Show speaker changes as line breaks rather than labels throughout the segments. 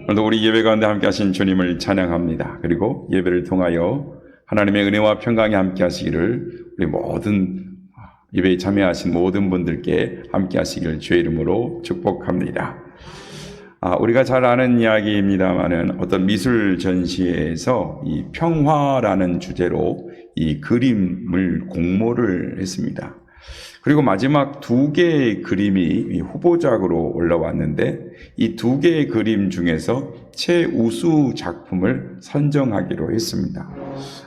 오늘도 우리 예배 가운데 함께 하신 주님을 찬양합니다. 그리고 예배를 통하여 하나님의 은혜와 평강이 함께 하시기를 우리 모든 예배에 참여하신 모든 분들께 함께 하시기를 주의 이름으로 축복합니다. 우리가 잘 아는 이야기입니다만은 어떤 미술 전시회에서 이 평화라는 주제로 이 그림을 공모를 했습니다. 그리고 마지막 2개의 그림이 후보작으로 올라왔는데 이 2개의 그림 중에서 최우수 작품을 선정하기로 했습니다.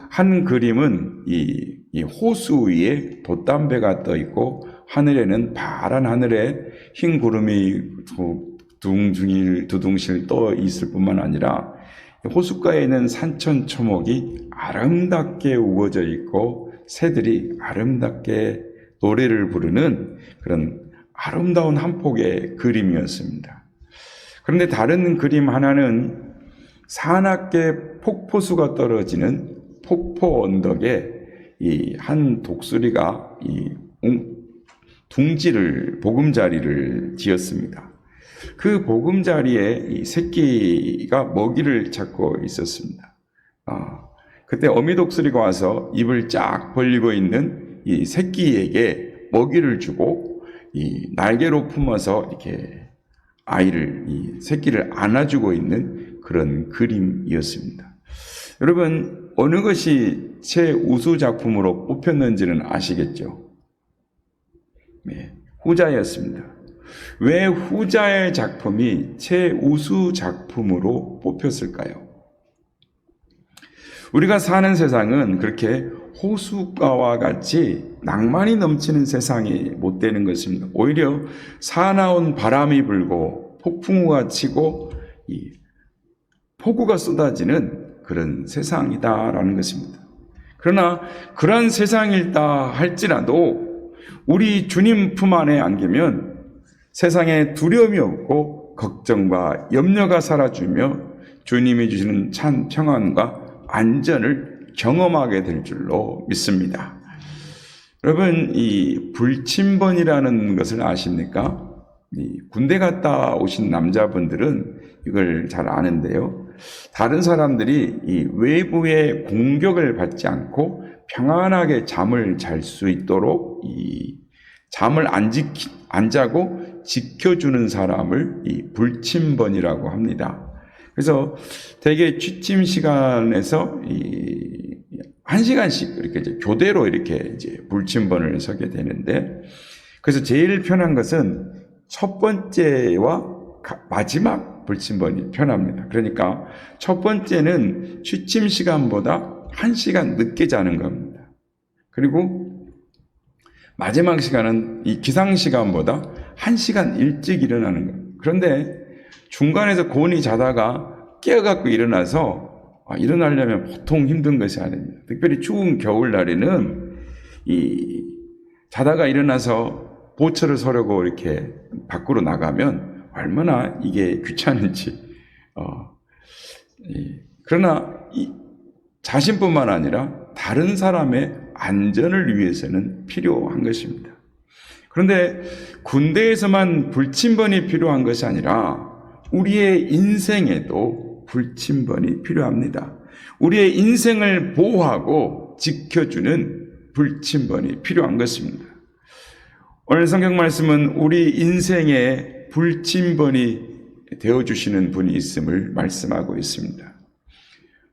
한 그림은 이 호수 위에 돛담배가 떠 있고 하늘에는 파란 하늘에 흰 구름이 두둥실 떠 있을 뿐만 아니라 호숫가에는 산천초목이 아름답게 우거져 있고 새들이 아름답게 노래를 부르는 그런 아름다운 한 폭의 그림이었습니다. 그런데 다른 그림 하나는 사납게 폭포수가 떨어지는 폭포 언덕에 이 한 독수리가 이 둥지를 보금자리를 지었습니다. 그 보금자리에 이 새끼가 먹이를 찾고 있었습니다. 그때 어미 독수리가 와서 입을 쫙 벌리고 있는 이 새끼에게 먹이를 주고 이 날개로 품어서 이렇게 이 새끼를 안아주고 있는 그런 그림이었습니다. 여러분, 어느 것이 최우수 작품으로 뽑혔는지는 아시겠죠? 네, 후자였습니다. 왜 후자의 작품이 최우수 작품으로 뽑혔을까요? 우리가 사는 세상은 그렇게 호숫가와 같이 낭만이 넘치는 세상이 못 되는 것입니다. 오히려 사나운 바람이 불고 폭풍우가 치고 이 폭우가 쏟아지는 그런 세상이다라는 것입니다. 그러나 그런 세상이다 할지라도 우리 주님 품 안에 안기면 세상에 두려움이 없고 걱정과 염려가 사라지며 주님이 주시는 참 평안과 안전을 경험하게 될 줄로 믿습니다. 여러분, 이 불침번이라는 것을 아십니까? 이 군대 갔다 오신 남자분들은 이걸 잘 아는데요. 다른 사람들이 이 외부의 공격을 받지 않고 평안하게 잠을 잘 수 있도록 이 잠을 안 자고 지켜주는 사람을 이 불침번이라고 합니다. 그래서 대개 취침 시간에서 1시간씩 이렇게 이제 교대로 이렇게 이제 불침번을 서게 되는데, 그래서 제일 편한 것은 첫 번째와 마지막 불침번이 편합니다. 그러니까 첫 번째는 취침 시간보다 1시간 늦게 자는 겁니다. 그리고 마지막 시간은 이 기상 시간보다 1시간 일찍 일어나는 겁니다. 그런데 중간에서 곤히 자다가 깨어갖고 일어나려면 보통 힘든 것이 아닙니다. 특별히 추운 겨울날에는 자다가 일어나서 보철을 서려고 이렇게 밖으로 나가면 얼마나 이게 귀찮은지. 그러나 자신뿐만 아니라 다른 사람의 안전을 위해서는 필요한 것입니다. 그런데 군대에서만 불침번이 필요한 것이 아니라 우리의 인생에도 불침번이 필요합니다. 우리의 인생을 보호하고 지켜주는 불침번이 필요한 것입니다. 오늘 성경 말씀은 우리 인생에 불침번이 되어주시는 분이 있음을 말씀하고 있습니다.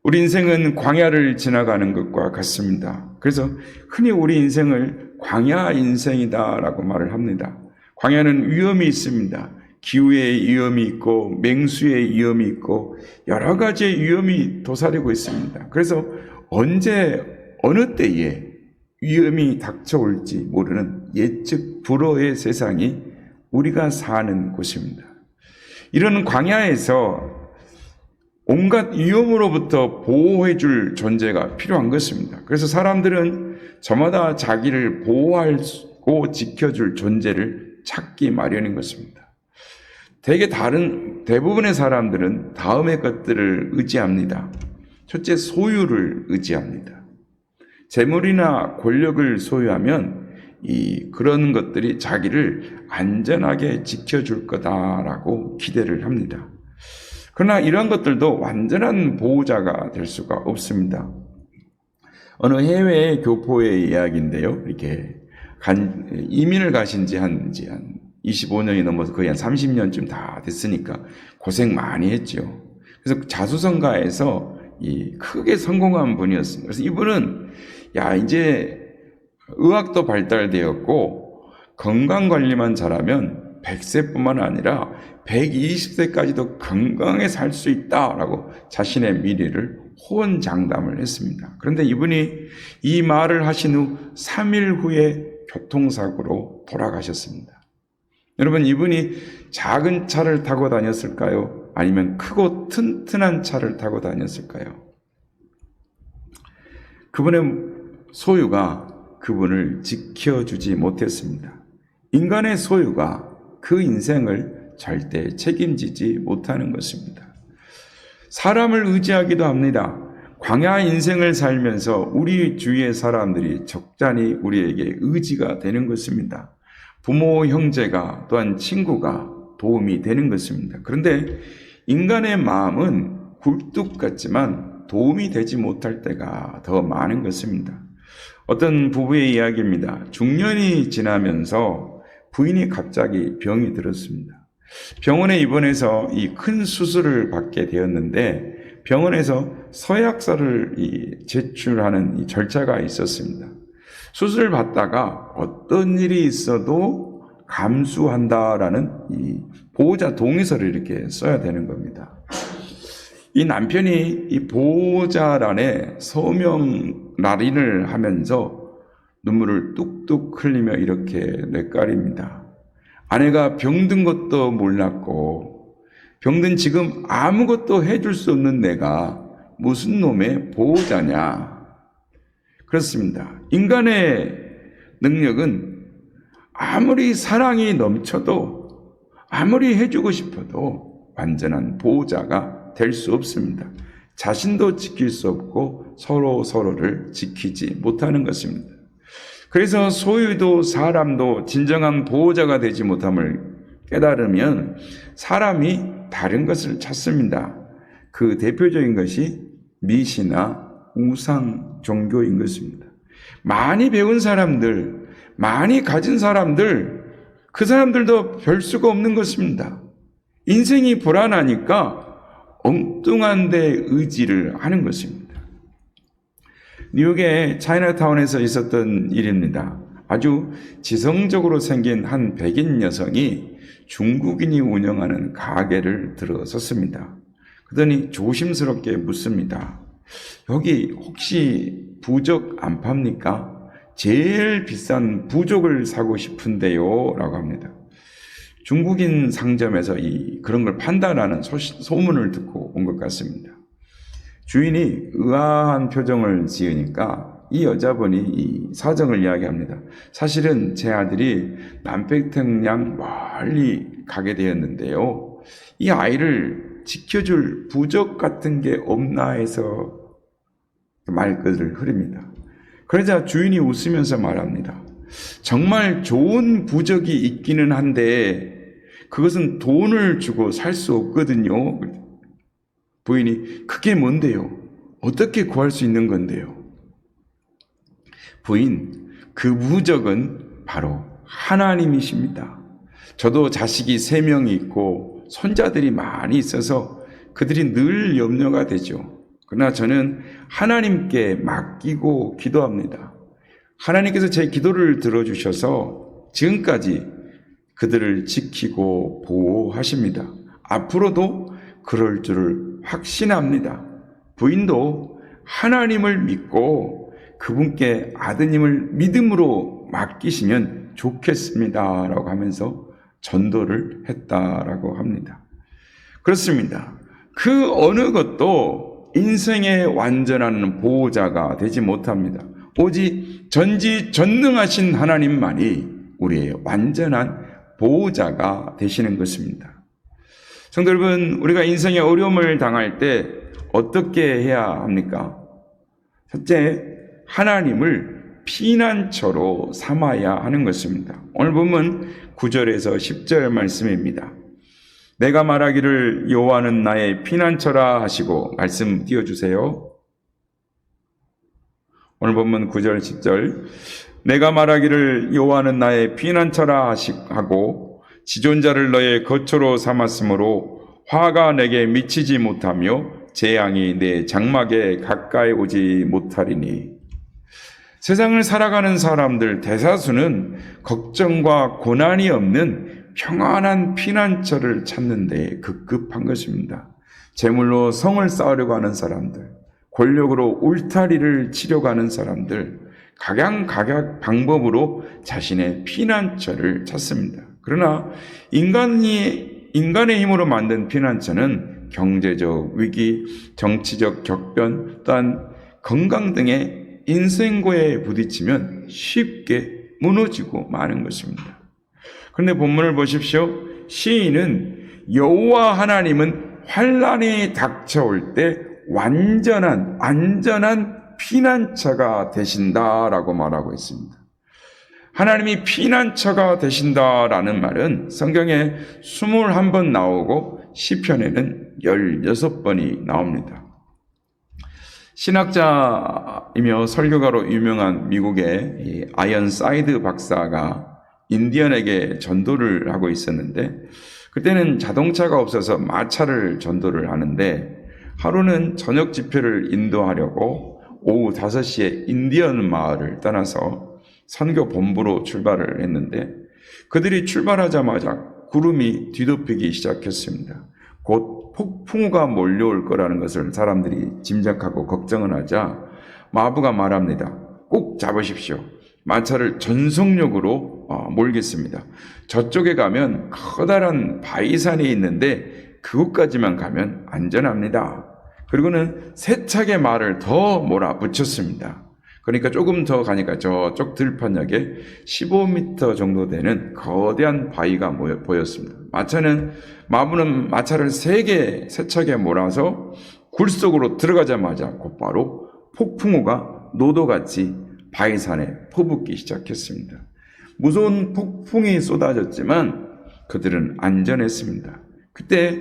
우리 인생은 광야를 지나가는 것과 같습니다. 그래서 흔히 우리 인생을 광야 인생이다라고 말을 합니다. 광야는 위험이 있습니다. 기후의 위험이 있고 맹수의 위험이 있고 여러 가지의 위험이 도사리고 있습니다. 그래서 언제 어느 때에 위험이 닥쳐올지 모르는 예측 불허의 세상이 우리가 사는 곳입니다. 이런 광야에서 온갖 위험으로부터 보호해 줄 존재가 필요한 것입니다. 그래서 사람들은 저마다 자기를 보호하고 지켜줄 존재를 찾기 마련인 것입니다. 대부분의 사람들은 다음의 것들을 의지합니다. 첫째, 소유를 의지합니다. 재물이나 권력을 소유하면 그런 것들이 자기를 안전하게 지켜줄 거다라고 기대를 합니다. 그러나 이러한 것들도 완전한 보호자가 될 수가 없습니다. 어느 해외 교포의 이야기인데요. 이렇게 이민을 가신 지 한 25년이 넘어서 거의 한 30년쯤 다 됐으니까 고생 많이 했죠. 그래서 자수성가에서 크게 성공한 분이었습니다. 그래서 이분은 이제 의학도 발달되었고 건강 관리만 잘하면 100세뿐만 아니라 120세까지도 건강하게 살 수 있다라고 자신의 미래를 호언장담을 했습니다. 그런데 이분이 이 말을 하신 후 3일 후에 교통사고로 돌아가셨습니다. 여러분, 이분이 작은 차를 타고 다녔을까요? 아니면 크고 튼튼한 차를 타고 다녔을까요? 그분의 소유가 그분을 지켜주지 못했습니다. 인간의 소유가 그 인생을 절대 책임지지 못하는 것입니다. 사람을 의지하기도 합니다. 광야 인생을 살면서 우리 주위의 사람들이 적잖이 우리에게 의지가 되는 것입니다. 부모, 형제가 또한 친구가 도움이 되는 것입니다. 그런데 인간의 마음은 굴뚝 같지만 도움이 되지 못할 때가 더 많은 것입니다. 어떤 부부의 이야기입니다. 중년이 지나면서 부인이 갑자기 병이 들었습니다. 병원에 입원해서 이 큰 수술을 받게 되었는데 병원에서 서약서를 제출하는 절차가 있었습니다. 수술을 받다가 어떤 일이 있어도 감수한다라는 이 보호자 동의서를 이렇게 써야 되는 겁니다. 이 남편이 이 보호자란에 서명 라인을 하면서 눈물을 뚝뚝 흘리며 이렇게 뇌까립니다. 아내가 병든 것도 몰랐고 병든 지금 아무것도 해줄 수 없는 내가 무슨 놈의 보호자냐. 그렇습니다. 인간의 능력은 아무리 사랑이 넘쳐도 아무리 해주고 싶어도 완전한 보호자가 될 수 없습니다. 자신도 지킬 수 없고 서로를 지키지 못하는 것입니다. 그래서 소유도 사람도 진정한 보호자가 되지 못함을 깨달으면 사람이 다른 것을 찾습니다. 그 대표적인 것이 미시나 우상 종교인 것입니다. 많이 배운 사람들, 많이 가진 사람들, 그 사람들도 별 수가 없는 것입니다. 인생이 불안하니까 엉뚱한 데 의지를 하는 것입니다. 뉴욕의 차이나타운에서 있었던 일입니다. 아주 지성적으로 생긴 한 백인 여성이 중국인이 운영하는 가게를 들어섰습니다. 그러더니 조심스럽게 묻습니다. 여기 혹시 부적 안 팝니까? 제일 비싼 부적을 사고 싶은데요 라고 합니다. 중국인 상점에서 그런 걸 판다라는 소문을 듣고 온 것 같습니다. 주인이 의아한 표정을 지으니까 이 여자분이 이 사정을 이야기합니다. 사실은 제 아들이 남백탕양 멀리 가게 되었는데요. 이 아이를 지켜줄 부적 같은 게 없나 해서 말끝을 흐립니다. 그러자 주인이 웃으면서 말합니다. 정말 좋은 부적이 있기는 한데 그것은 돈을 주고 살 수 없거든요. 부인이 그게 뭔데요? 어떻게 구할 수 있는 건데요? 부인, 그 부적은 바로 하나님이십니다. 저도 자식이 3명이 있고 손자들이 많이 있어서 그들이 늘 염려가 되죠. 그러나 저는 하나님께 맡기고 기도합니다. 하나님께서 제 기도를 들어주셔서 지금까지 그들을 지키고 보호하십니다. 앞으로도 그럴 줄을 확신합니다. 부인도 하나님을 믿고 그분께 아드님을 믿음으로 맡기시면 좋겠습니다 라고 하면서 전도를 했다라고 합니다. 그렇습니다. 그 어느 것도 인생의 완전한 보호자가 되지 못합니다. 오직 전지전능하신 하나님만이 우리의 완전한 보호자가 되시는 것입니다. 성도 여러분, 우리가 인생의 어려움을 당할 때 어떻게 해야 합니까? 첫째, 하나님을 피난처로 삼아야 하는 것입니다. 오늘 보면 9절에서 10절 말씀입니다. 내가 말하기를 여호와는 나의 피난처라 하시고, 말씀 띄워주세요. 오늘 본문 9절 10절 내가 말하기를 여호와는 나의 피난처라 하고 지존자를 너의 거처로 삼았으므로 화가 내게 미치지 못하며 재앙이 내 장막에 가까이 오지 못하리니. 세상을 살아가는 사람들 대다수는 걱정과 고난이 없는 평안한 피난처를 찾는 데 급급한 것입니다. 재물로 성을 쌓으려고 하는 사람들, 권력으로 울타리를 치려고 하는 사람들, 각양 방법으로 자신의 피난처를 찾습니다. 그러나 인간의 힘으로 만든 피난처는 경제적 위기, 정치적 격변, 또한 건강 등의 인생고에 부딪히면 쉽게 무너지고 마는 것입니다. 그런데 본문을 보십시오. 시인은 여호와 하나님은 환난이 닥쳐올 때 완전한 안전한 피난처가 되신다라고 말하고 있습니다. 하나님이 피난처가 되신다라는 말은 성경에 21번 나오고 시편에는 16번이 나옵니다. 신학자이며 설교가로 유명한 미국의 아이언사이드 박사가 인디언에게 전도를 하고 있었는데, 그때는 자동차가 없어서 마차를 전도를 하는데, 하루는 저녁 집회를 인도하려고 오후 5시에 인디언 마을을 떠나서 선교 본부로 출발을 했는데, 그들이 출발하자마자 구름이 뒤덮이기 시작했습니다. 곧 폭풍우가 몰려올 거라는 것을 사람들이 짐작하고 걱정을 하자 마부가 말합니다. 꼭 잡으십시오. 마차를 전속력으로 몰겠습니다. 저쪽에 가면 커다란 바위산이 있는데 그곳까지만 가면 안전합니다. 그리고는 세차게 말을 더 몰아붙였습니다. 그러니까 조금 더 가니까 저쪽 들판역에 15m 정도 되는 거대한 바위가 보였습니다. 마부는 마차를 세게 세차게 몰아서 굴 속으로 들어가자마자 곧바로 폭풍우가 노도같이 바위산에 퍼붓기 시작했습니다. 무서운 폭풍이 쏟아졌지만 그들은 안전했습니다. 그때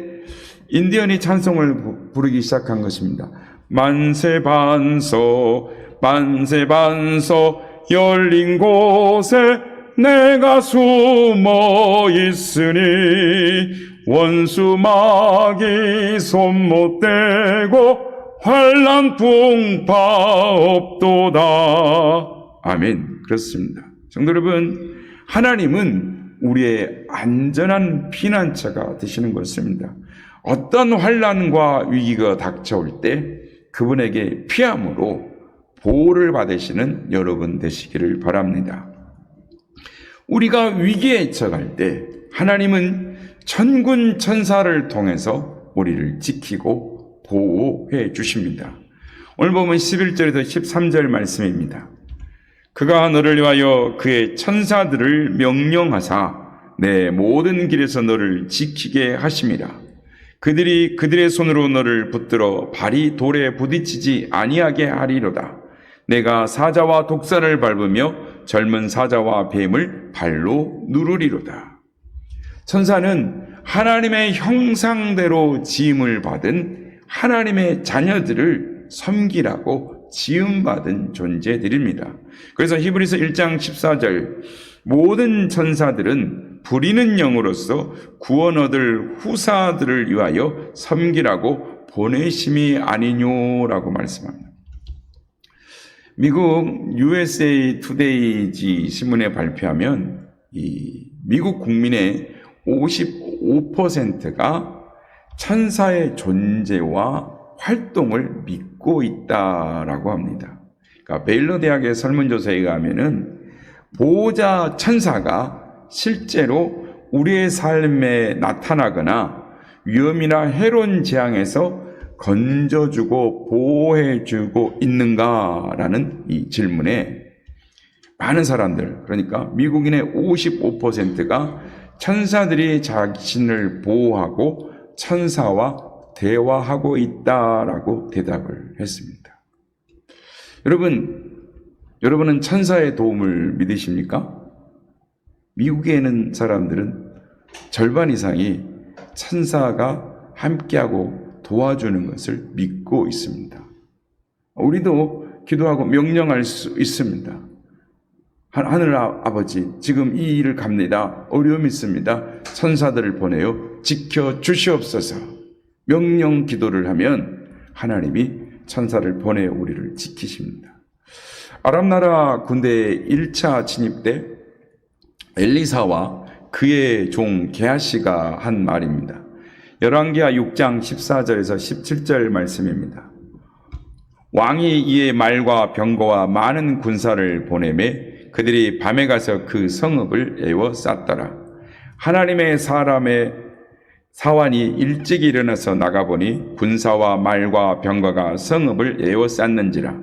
인디언이 찬송을 부르기 시작한 것입니다. 만세 반서 만세 반서 열린 곳에 내가 숨어 있으니 원수 마귀 손 못 대고 환난 풍파 없도다. 아멘. 그렇습니다. 성도 여러분, 하나님은 우리의 안전한 피난처가 되시는 것입니다. 어떤 환난과 위기가 닥쳐올 때 그분에게 피함으로 보호를 받으시는 여러분 되시기를 바랍니다. 우리가 위기에 처할 때 하나님은 천군 천사를 통해서 우리를 지키고 보호해 주십니다. 오늘 보면 11절에서 13절 말씀입니다. 그가 너를 위하여 그의 천사들을 명령하사 내 모든 길에서 너를 지키게 하심이라. 그들이 그들의 손으로 너를 붙들어 발이 돌에 부딪히지 아니하게 하리로다. 내가 사자와 독사를 밟으며 젊은 사자와 뱀을 발로 누르리로다. 천사는 하나님의 형상대로 지음을 받은 하나님의 자녀들을 섬기라고 지음받은 존재들입니다. 그래서 히브리서 1장 14절 모든 천사들은 부리는 영으로서 구원 얻을 후사들을 위하여 섬기라고 보내심이 아니뇨라고 말씀합니다. 미국 USA 투데이지 신문에 발표하면 이 미국 국민의 55%가 천사의 존재와 활동을 믿고 있다라고 합니다. 그러니까 베일러 대학의 설문조사에 의하면은 보호자 천사가 실제로 우리의 삶에 나타나거나 위험이나 해로운 재앙에서 건져주고 보호해주고 있는가라는 이 질문에 많은 사람들, 그러니까 미국인의 55%가 천사들이 자신을 보호하고 천사와 대화하고 있다라고 대답을 했습니다. 여러분은 천사의 도움을 믿으십니까? 미국에 있는 사람들은 절반 이상이 천사가 함께하고 도와주는 것을 믿고 있습니다. 우리도 기도하고 명령할 수 있습니다. 하늘 아버지, 지금 이 일을 갑니다. 어려움이 있습니다. 천사들을 보내어 지켜주시옵소서. 명령 기도를 하면 하나님이 천사를 보내어 우리를 지키십니다. 아람 나라 군대의 1차 진입 때 엘리사와 그의 종 게하시가 한 말입니다. 열왕기하 6장 14절에서 17절 말씀입니다. 왕이 이에 말과 병거와 많은 군사를 보내매 그들이 밤에 가서 그 성읍을 에워쌌더라. 하나님의 사람의 사환이 일찍 일어나서 나가보니 군사와 말과 병거가 성읍을 에워쌌는지라.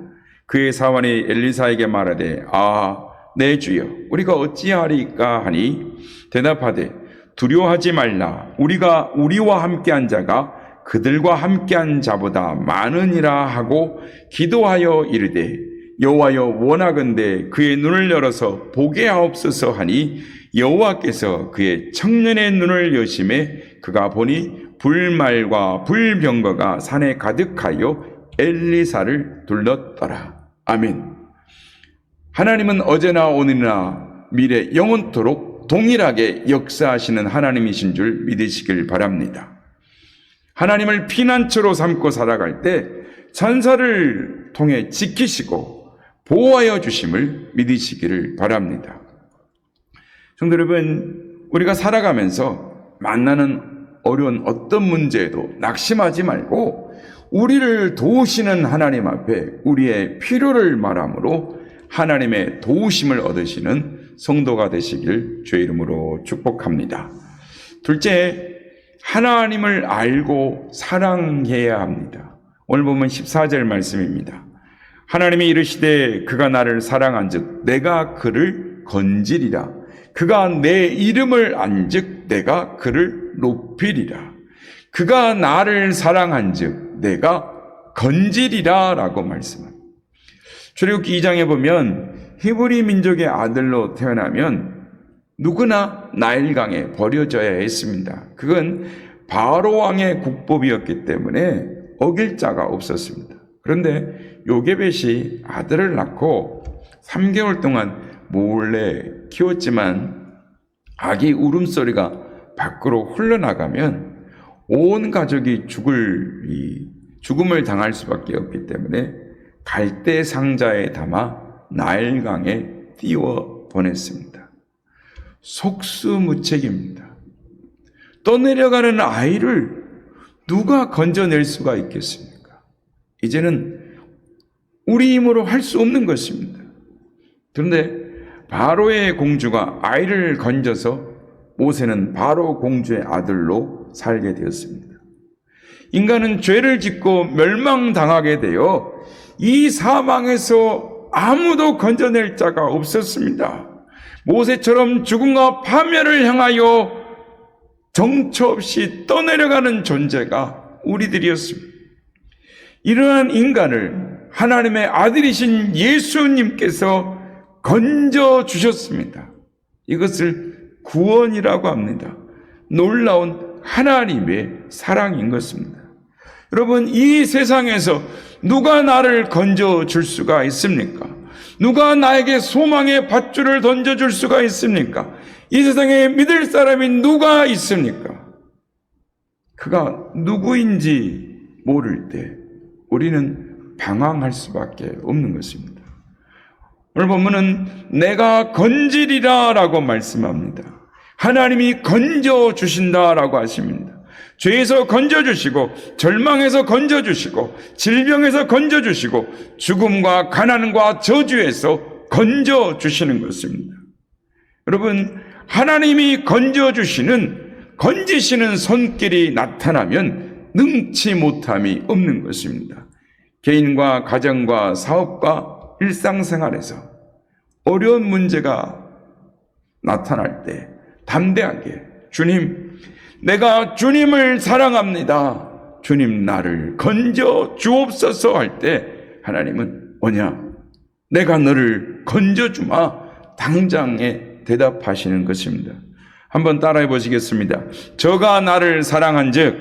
그의 사환이 엘리사에게 말하되 내 주여 우리가 어찌하리까 하니 대답하되 두려워하지 말라. 우리와 함께한 자가 그들과 함께한 자보다 많으니라 하고 기도하여 이르되 여호와여 원하건대 그의 눈을 열어서 보게 하옵소서 하니 여호와께서 그의 청년의 눈을 여심해 그가 보니 불말과 불병거가 산에 가득하여 엘리사를 둘렀더라. 아멘. 하나님은 어제나 오늘이나 미래 영원토록 동일하게 역사하시는 하나님이신 줄 믿으시길 바랍니다. 하나님을 피난처로 삼고 살아갈 때 천사를 통해 지키시고 보호하여 주심을 믿으시기를 바랍니다. 성도 여러분, 우리가 살아가면서 만나는 어려운 어떤 문제에도 낙심하지 말고 우리를 도우시는 하나님 앞에 우리의 필요를 말함으로 하나님의 도우심을 얻으시는 성도가 되시길 주의 이름으로 축복합니다. 둘째, 하나님을 알고 사랑해야 합니다. 오늘 보면 14절 말씀입니다. 하나님이 이르시되 그가 나를 사랑한즉 내가 그를 건지리라. 그가 내 이름을 안즉 내가 그를 높이리라. 그가 나를 사랑한즉 내가 건지리라 라고 말씀합니다. 출애굽기 2장에 보면 히브리 민족의 아들로 태어나면 누구나 나일강에 버려져야 했습니다. 그건 바로 왕의 국법이었기 때문에 어길 자가 없었습니다. 그런데 요게벳이 아들을 낳고 3개월 동안 몰래 키웠지만 아기 울음소리가 밖으로 흘러나가면 온 가족이 죽음을 당할 수밖에 없기 때문에 갈대 상자에 담아 나일강에 띄워 보냈습니다. 속수무책입니다. 떠내려가는 아이를 누가 건져낼 수가 있겠습니까? 이제는 우리 힘으로 할 수 없는 것입니다. 그런데 바로의 공주가 아이를 건져서 모세는 바로 공주의 아들로 살게 되었습니다. 인간은 죄를 짓고 멸망당하게 되어 이 사망에서 아무도 건져낼 자가 없었습니다. 모세처럼 죽음과 파멸을 향하여 정처 없이 떠내려가는 존재가 우리들이었습니다. 이러한 인간을 하나님의 아들이신 예수님께서 건져주셨습니다. 이것을 구원이라고 합니다. 놀라운 하나님의 사랑인 것입니다. 여러분, 이 세상에서 누가 나를 건져줄 수가 있습니까? 누가 나에게 소망의 밧줄을 던져줄 수가 있습니까? 이 세상에 믿을 사람이 누가 있습니까? 그가 누구인지 모를 때 우리는 방황할 수밖에 없는 것입니다. 오늘 본문은 내가 건지리라 라고 말씀합니다. 하나님이 건져주신다 라고 하십니다. 죄에서 건져주시고 절망에서 건져주시고 질병에서 건져주시고 죽음과 가난과 저주에서 건져주시는 것입니다. 여러분, 하나님이 건지시는 손길이 나타나면 능치 못함이 없는 것입니다. 개인과 가정과 사업과 일상생활에서 어려운 문제가 나타날 때 담대하게 주님, 내가 주님을 사랑합니다. 주님 나를 건져 주옵소서 할 때 하나님은 뭐냐? 내가 너를 건져주마. 당장에 대답하시는 것입니다. 한번 따라해 보시겠습니다. 저가 나를 사랑한즉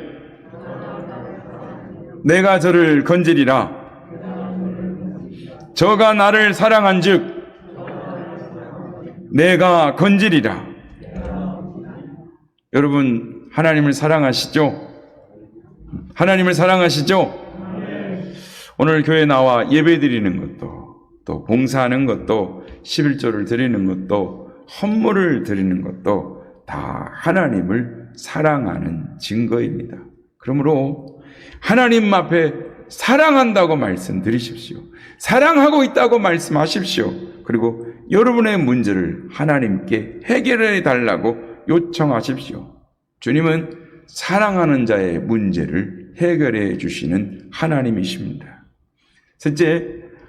내가 저를 건지리라. 저가 나를 사랑한즉 내가 건지리라. 여러분, 하나님을 사랑하시죠? 하나님을 사랑하시죠? 오늘 교회 나와 예배 드리는 것도, 또 봉사하는 것도, 11조를 드리는 것도, 헌물을 드리는 것도 다 하나님을 사랑하는 증거입니다. 그러므로 하나님 앞에 사랑한다고 말씀드리십시오. 사랑하고 있다고 말씀하십시오. 그리고 여러분의 문제를 하나님께 해결해 달라고 요청하십시오. 주님은 사랑하는 자의 문제를 해결해 주시는 하나님이십니다. 셋째,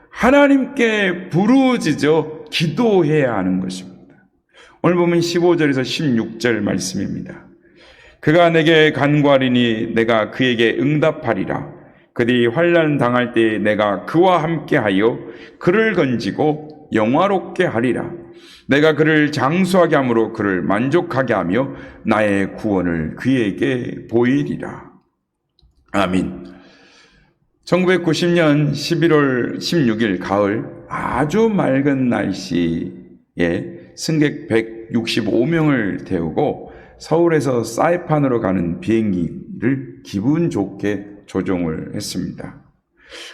하나님께 부르짖어 기도해야 하는 것입니다. 오늘 보면 15절에서 16절 말씀입니다. 그가 내게 간구하리니 내가 그에게 응답하리라. 그들이 환난 당할 때에 내가 그와 함께하여 그를 건지고 영화롭게 하리라. 내가 그를 장수하게 함으로 그를 만족하게 하며 나의 구원을 그에게 보이리라. 아멘. 1990년 11월 16일 가을 아주 맑은 날씨에 승객 165명을 태우고 서울에서 사이판으로 가는 비행기를 기분 좋게 조종을 했습니다.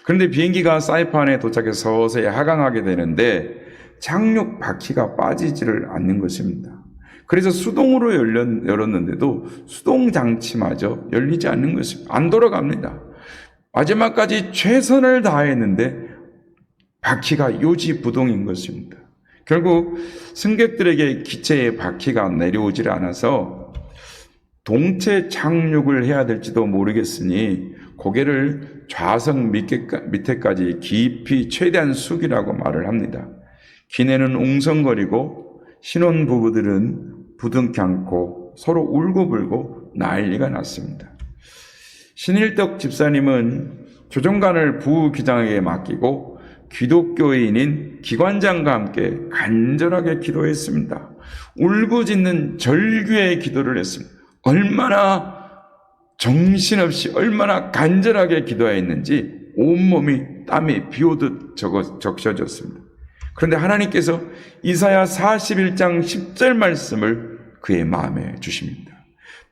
그런데 비행기가 사이판에 도착해서 서서히 하강하게 되는데 착륙 바퀴가 빠지지를 않는 것입니다. 그래서 수동으로 열었는데도 수동 장치마저 열리지 않는 것입니다. 안 돌아갑니다. 마지막까지 최선을 다했는데 바퀴가 요지부동인 것입니다. 결국 승객들에게 기체의 바퀴가 내려오질 않아서 동체 착륙을 해야 될지도 모르겠으니 고개를 좌석 밑에까지 깊이 최대한 숙이라고 말을 합니다. 기내는 웅성거리고 신혼부부들은 부둥켜 안고 서로 울고불고 난리가 났습니다. 신일덕 집사님은 조종관을 부기장에게 맡기고 기독교인인 기관장과 함께 간절하게 기도했습니다. 울부짖는 절규의 기도를 했습니다. 얼마나 정신없이 얼마나 간절하게 기도했는지 온몸이 땀이 비오듯 적셔졌습니다. 그런데 하나님께서 이사야 41장 10절 말씀을 그의 마음에 주십니다.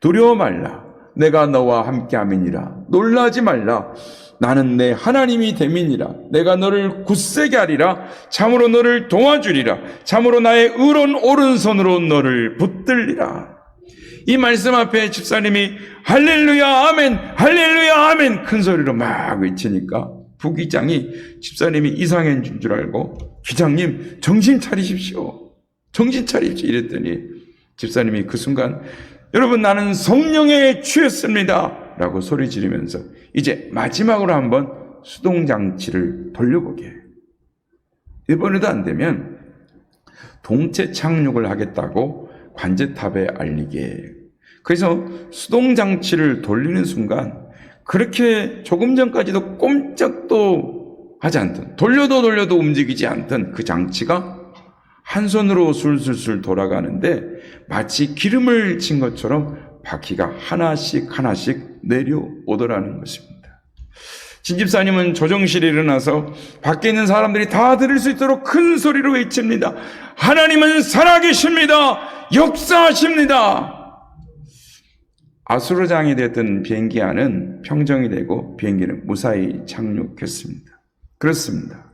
두려워 말라. 내가 너와 함께함이니라. 놀라지 말라. 나는 내 하나님이 됨이니라. 내가 너를 굳세게 하리라. 참으로 너를 도와주리라. 참으로 나의 의로운 오른손으로 너를 붙들리라. 이 말씀 앞에 집사님이 할렐루야 아멘 할렐루야 아멘 큰 소리로 막 외치니까 부기장이 집사님이 이상한 줄 알고 기장님 정신 차리십시오. 정신 차리십시오 이랬더니 집사님이 그 순간 여러분 나는 성령에 취했습니다 라고 소리 지르면서 이제 마지막으로 한번 수동장치를 돌려보게. 이번에도 안 되면 동체 착륙을 하겠다고 관제탑에 알리게. 그래서 수동장치를 돌리는 순간 그렇게 조금 전까지도 꼼짝도 하지 않던, 돌려도 움직이지 않던 그 장치가 한 손으로 술술술 돌아가는데 마치 기름을 친 것처럼 바퀴가 하나씩 내려오더라는 것입니다. 진집사님은 조정실에 일어나서 밖에 있는 사람들이 다 들을 수 있도록 큰 소리로 외칩니다. 하나님은 살아계십니다. 역사하십니다. 아수르장이 됐던 비행기 안은 평정이 되고 비행기는 무사히 착륙했습니다. 그렇습니다.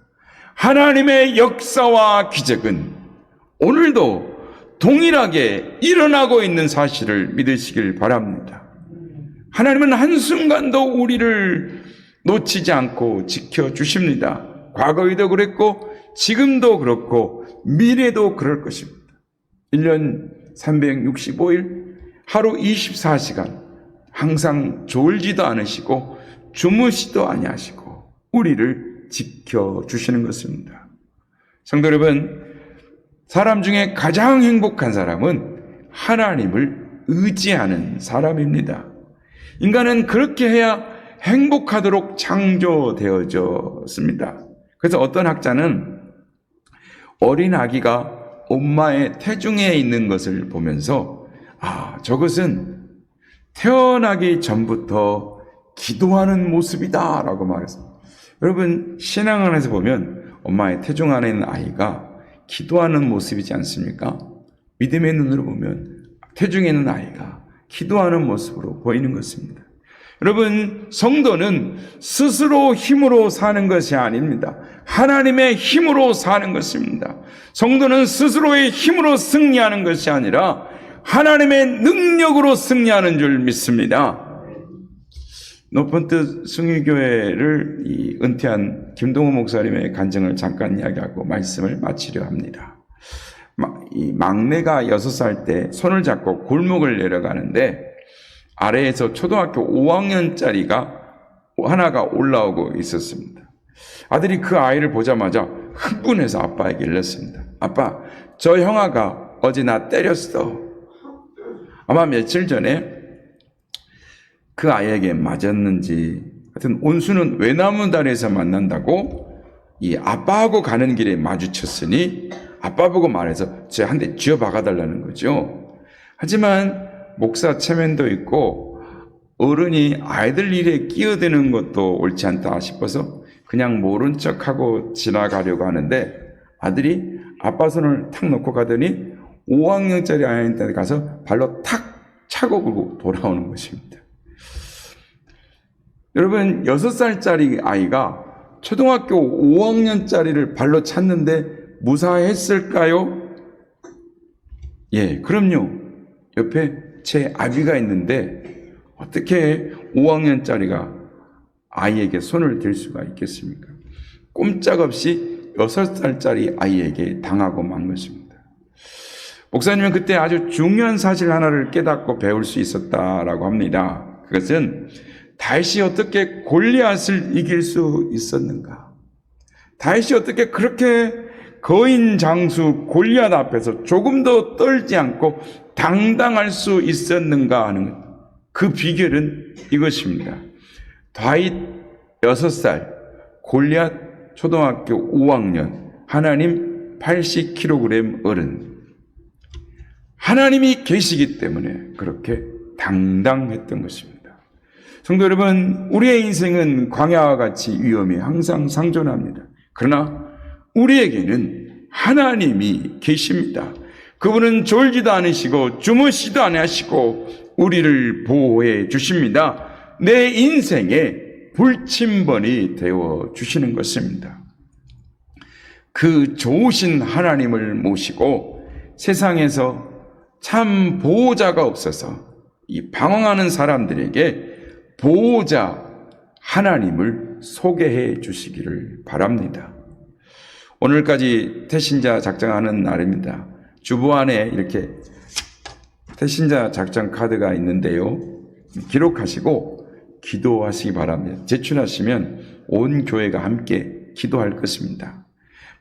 하나님의 역사와 기적은 오늘도 동일하게 일어나고 있는 사실을 믿으시길 바랍니다. 하나님은 한순간도 우리를 놓치지 않고 지켜주십니다. 과거에도 그랬고 지금도 그렇고 미래도 그럴 것입니다. 1년 365일 하루 24시간 항상 졸지도 않으시고 주무시도 아니하시고 우리를 지켜주시는 것입니다. 성도 여러분, 사람 중에 가장 행복한 사람은 하나님을 의지하는 사람입니다. 인간은 그렇게 해야 행복하도록 창조되어졌습니다. 그래서 어떤 학자는 어린 아기가 엄마의 태중에 있는 것을 보면서 저것은 태어나기 전부터 기도하는 모습이다 라고 말했습니다. 여러분, 신앙 안에서 보면 엄마의 태중 안에 있는 아이가 기도하는 모습이지 않습니까? 믿음의 눈으로 보면 태중에 있는 아이가 기도하는 모습으로 보이는 것입니다. 여러분, 성도는 스스로 힘으로 사는 것이 아닙니다. 하나님의 힘으로 사는 것입니다. 성도는 스스로의 힘으로 승리하는 것이 아니라 하나님의 능력으로 승리하는 줄 믿습니다. 높은 뜻 숭일교회를 은퇴한 김동호 목사님의 간증을 잠깐 이야기하고 말씀을 마치려 합니다. 이 막내가 6살 때 손을 잡고 골목을 내려가는데 아래에서 초등학교 5학년짜리가 하나가 올라오고 있었습니다. 아들이 그 아이를 보자마자 흥분해서 아빠에게 일렀습니다. 아빠, 저 형아가 어제 나 때렸어. 아마 며칠 전에 그 아이에게 맞았는지, 하여튼 온수는 외나무다리에서 만난다고 이 아빠하고 가는 길에 마주쳤으니 아빠 보고 말해서 쟤 한 대 쥐어 박아달라는 거죠. 하지만 목사 체면도 있고 어른이 아이들 일에 끼어드는 것도 옳지 않다 싶어서 그냥 모른 척하고 지나가려고 하는데 아들이 아빠 손을 탁 놓고 가더니 5학년짜리 아이한테 가서 발로 탁 차고 굴고 돌아오는 것입니다. 여러분, 6살짜리 아이가 초등학교 5학년짜리를 발로 찼는데 무사했을까요? 예, 그럼요. 옆에 제 아비가 있는데 어떻게 5학년짜리가 아이에게 손을 댈 수가 있겠습니까? 꼼짝없이 6살짜리 아이에게 당하고 만 것입니다. 목사님은 그때 아주 중요한 사실 하나를 깨닫고 배울 수 있었다라고 합니다. 그것은 다윗이 어떻게 골리앗을 이길 수 있었는가? 다윗이 어떻게 그렇게 거인 장수 골리앗 앞에서 조금도 떨지 않고 당당할 수 있었는가 하는 그 비결은 이것입니다. 다윗 6살, 골리앗 초등학교 5학년, 하나님 80kg 어른. 하나님이 계시기 때문에 그렇게 당당했던 것입니다. 성도 여러분, 우리의 인생은 광야와 같이 위험이 항상 상존합니다. 그러나 우리에게는 하나님이 계십니다. 그분은 졸지도 않으시고 주무시도 않으시고 우리를 보호해 주십니다. 내 인생의 불침번이 되어 주시는 것입니다. 그 좋으신 하나님을 모시고 세상에서 참 보호자가 없어서 이 방황하는 사람들에게 보호자 하나님을 소개해 주시기를 바랍니다. 오늘까지 태신자 작정하는 날입니다. 주보 안에 이렇게 태신자 작정 카드가 있는데요. 기록하시고 기도하시기 바랍니다. 제출하시면 온 교회가 함께 기도할 것입니다.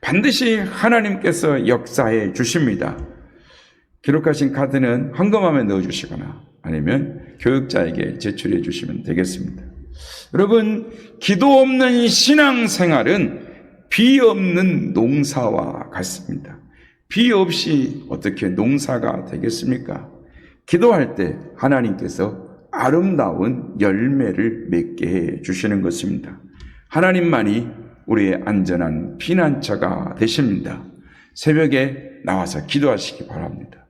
반드시 하나님께서 역사해 주십니다. 기록하신 카드는 헌금함에 넣어주시거나 아니면 교육자에게 제출해 주시면 되겠습니다. 여러분, 기도 없는 신앙생활은 비 없는 농사와 같습니다. 비 없이 어떻게 농사가 되겠습니까? 기도할 때 하나님께서 아름다운 열매를 맺게 해 주시는 것입니다. 하나님만이 우리의 안전한 피난처가 되십니다. 새벽에 나와서 기도하시기 바랍니다.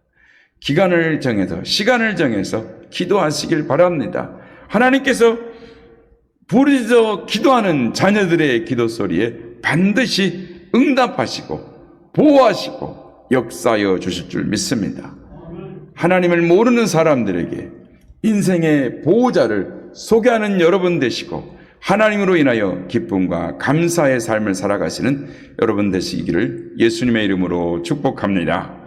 기간을 정해서, 시간을 정해서 기도하시길 바랍니다. 하나님께서 부르짖어 기도하는 자녀들의 기도 소리에 반드시 응답하시고 보호하시고 역사하여 주실 줄 믿습니다. 하나님을 모르는 사람들에게 인생의 보호자를 소개하는 여러분 되시고 하나님으로 인하여 기쁨과 감사의 삶을 살아가시는 여러분 되시기를 예수님의 이름으로 축복합니다.